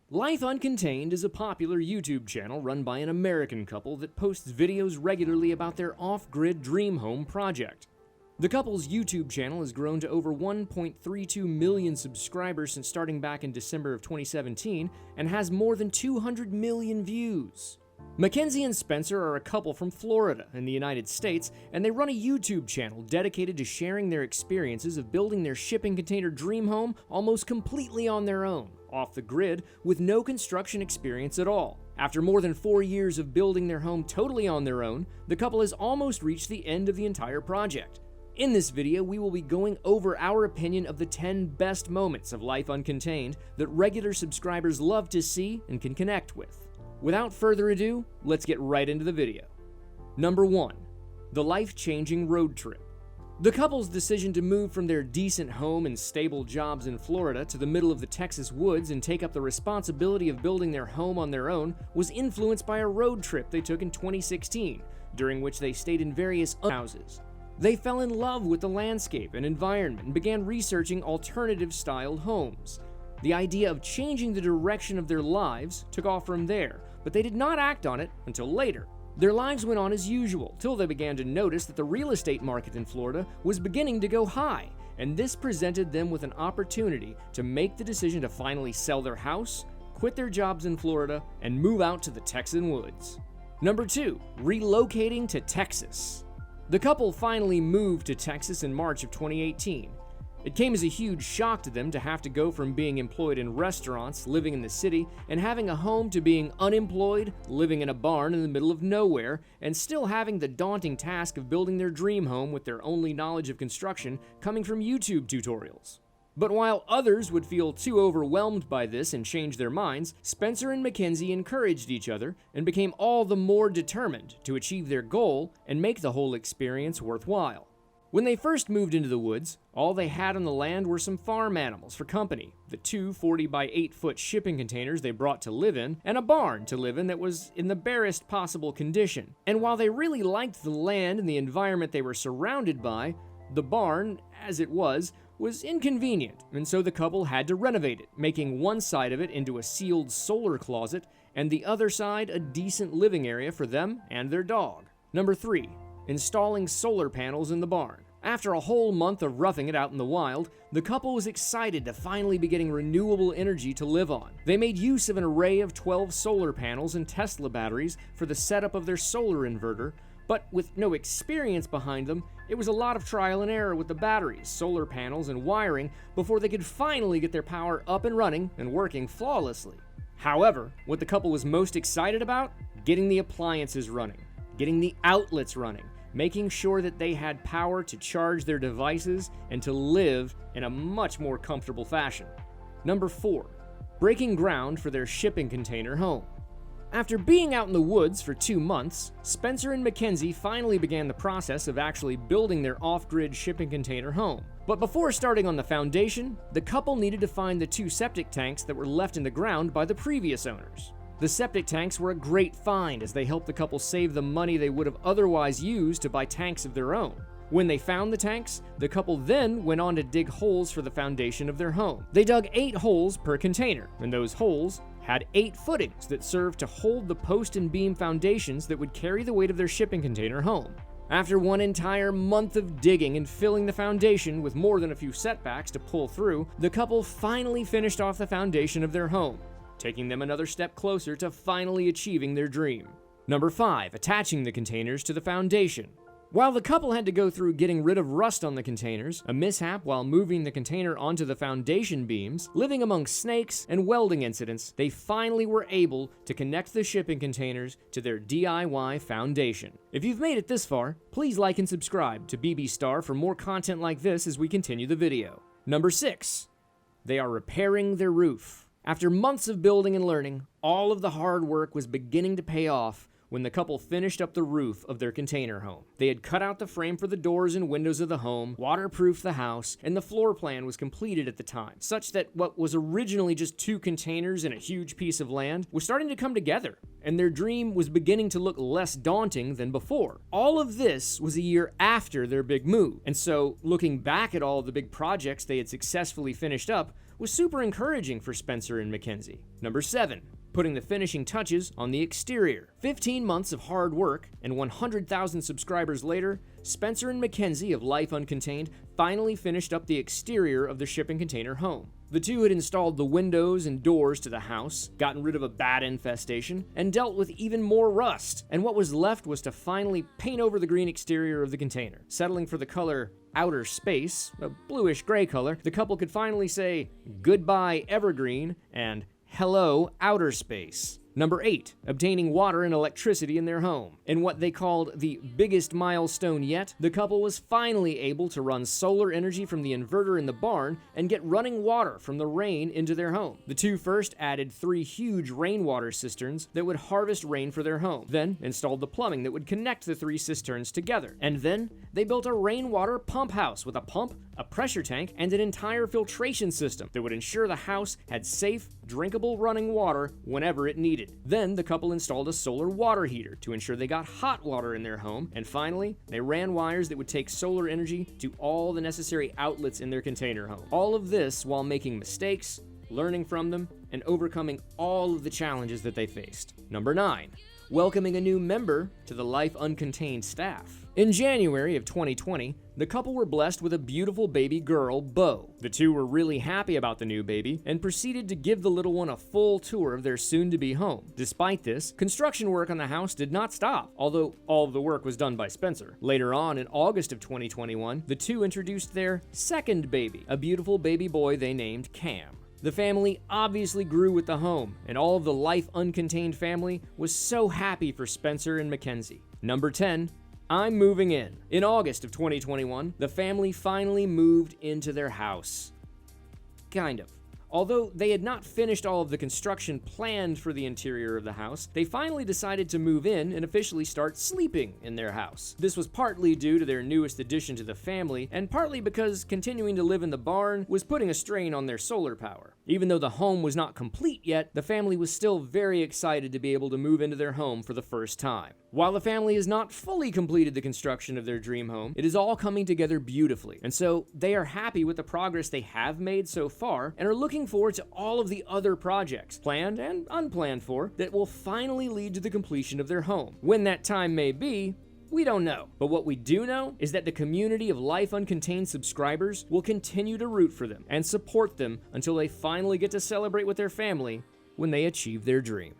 Life Uncontained is a popular YouTube channel run by an American couple that posts videos regularly about their off-grid dream home project. The couple's YouTube channel has grown to over 1.32 million subscribers since starting back in December of 2017 and has more than 200 million views. Mackenzie and Spencer are a couple from Florida in the United States, and they run a YouTube channel dedicated to sharing their experiences of building their shipping container dream home almost completely on their own, off the grid, with no construction experience at all. After more than 4 years of building their home totally on their own, the couple has almost reached the end of the entire project. In this video, we will be going over our opinion of the 10 best moments of Life Uncontained that regular subscribers love to see and can connect with. Without further ado, let's get right into the video. Number 1. The life-changing road trip. The couple's decision to move from their decent home and stable jobs in Florida to the middle of the Texas woods and take up the responsibility of building their home on their own was influenced by a road trip they took in 2016, during which they stayed in various houses. They fell in love with the landscape and environment and began researching alternative-styled homes. The idea of changing the direction of their lives took off from there, but they did not act on it until later. Their lives went on as usual, till they began to notice that the real estate market in Florida was beginning to go high, and this presented them with an opportunity to make the decision to finally sell their house, quit their jobs in Florida, and move out to the Texan woods. Number 2. Relocating to Texas. The couple finally moved to Texas in March of 2018. It came as a huge shock to them to have to go from being employed in restaurants, living in the city, and having a home to being unemployed, living in a barn in the middle of nowhere, and still having the daunting task of building their dream home with their only knowledge of construction coming from YouTube tutorials. But while others would feel too overwhelmed by this and change their minds, Spencer and Mackenzie encouraged each other and became all the more determined to achieve their goal and make the whole experience worthwhile. When they first moved into the woods, all they had on the land were some farm animals for company, the two 40 by 8 foot shipping containers they brought to live in, and a barn to live in that was in the barest possible condition. And while they really liked the land and the environment they were surrounded by, the barn, as it was inconvenient, and so the couple had to renovate it, making one side of it into a sealed solar closet and the other side a decent living area for them and their dog. Number 3. Installing solar panels in the barn. After a whole month of roughing it out in the wild, the couple was excited to finally be getting renewable energy to live on. They made use of an array of 12 solar panels and Tesla batteries for the setup of their solar inverter, but with no experience behind them, it was a lot of trial and error with the batteries, solar panels, and wiring before they could finally get their power up and running and working flawlessly. However, what the couple was most excited about? Getting the appliances running, getting the outlets running, making sure that they had power to charge their devices and to live in a much more comfortable fashion. Number 4. Breaking ground for their shipping container home. After being out in the woods for 2 months, Spencer and Mackenzie finally began the process of actually building their off-grid shipping container home. But before starting on the foundation, the couple needed to find the 2 septic tanks that were left in the ground by the previous owners. The septic tanks were a great find as they helped the couple save the money they would have otherwise used to buy tanks of their own. When they found the tanks, the couple then went on to dig holes for the foundation of their home. They dug 8 holes per container, and those holes had 8 footings that served to hold the post and beam foundations that would carry the weight of their shipping container home. After one entire month of digging and filling the foundation with more than a few setbacks to pull through, the couple finally finished off the foundation of their home, taking them another step closer to finally achieving their dream. Number 5. Attaching the containers to the foundation. While the couple had to go through getting rid of rust on the containers, a mishap while moving the container onto the foundation beams, living among snakes, and welding incidents, they finally were able to connect the shipping containers to their DIY foundation. If you've made it this far, please like and subscribe to BB Star for more content like this as we continue the video. Number 6. They are repairing their roof. After months of building and learning, all of the hard work was beginning to pay off when the couple finished up the roof of their container home. They had cut out the frame for the doors and windows of the home, waterproofed the house, and the floor plan was completed at the time, such that what was originally just 2 containers and a huge piece of land was starting to come together, and their dream was beginning to look less daunting than before. All of this was a year after their big move, and so looking back at all of the big projects they had successfully finished up was super encouraging for Spencer and Mackenzie. Number 7. Putting the finishing touches on the exterior. 15 months of hard work and 100,000 subscribers later, Spencer and Mackenzie of Life Uncontained finally finished up the exterior of the shipping container home. The two had installed the windows and doors to the house, gotten rid of a bat infestation, and dealt with even more rust, and what was left was to finally paint over the green exterior of the container. Settling for the color outer space, a bluish-gray color, the couple could finally say goodbye evergreen and hello outer space. Number 8, obtaining water and electricity in their home. In what they called the biggest milestone yet, the couple was finally able to run solar energy from the inverter in the barn and get running water from the rain into their home. The two first added 3 huge rainwater cisterns that would harvest rain for their home, then installed the plumbing that would connect the 3 cisterns together. And then they built a rainwater pump house with a pump, a pressure tank, and an entire filtration system that would ensure the house had safe, drinkable running water whenever it needed. Then the couple installed a solar water heater to ensure they got hot water in their home, and finally, they ran wires that would take solar energy to all the necessary outlets in their container home. All of this while making mistakes, learning from them, and overcoming all of the challenges that they faced. Number 9, welcoming a new member to the Life Uncontained staff. In January of 2020, the couple were blessed with a beautiful baby girl, Bo. The two were really happy about the new baby and proceeded to give the little one a full tour of their soon-to-be home. Despite this, construction work on the house did not stop, although all of the work was done by Spencer. Later on, in August of 2021, the two introduced their second baby, a beautiful baby boy they named Cam. The family obviously grew with the home, and all of the Life Uncontained family was so happy for Spencer and Mackenzie. Number 10, I'm moving in. In August of 2021, the family finally moved into their house. Kind of. Although they had not finished all of the construction planned for the interior of the house, they finally decided to move in and officially start sleeping in their house. This was partly due to their newest addition to the family, and partly because continuing to live in the barn was putting a strain on their solar power. Even though the home was not complete yet, the family was still very excited to be able to move into their home for the first time. While the family has not fully completed the construction of their dream home, it is all coming together beautifully, and so they are happy with the progress they have made so far and are looking forward to all of the other projects, planned and unplanned for, that will finally lead to the completion of their home. When that time may be, we don't know. But what we do know is that the community of Life Uncontained subscribers will continue to root for them and support them until they finally get to celebrate with their family when they achieve their dream.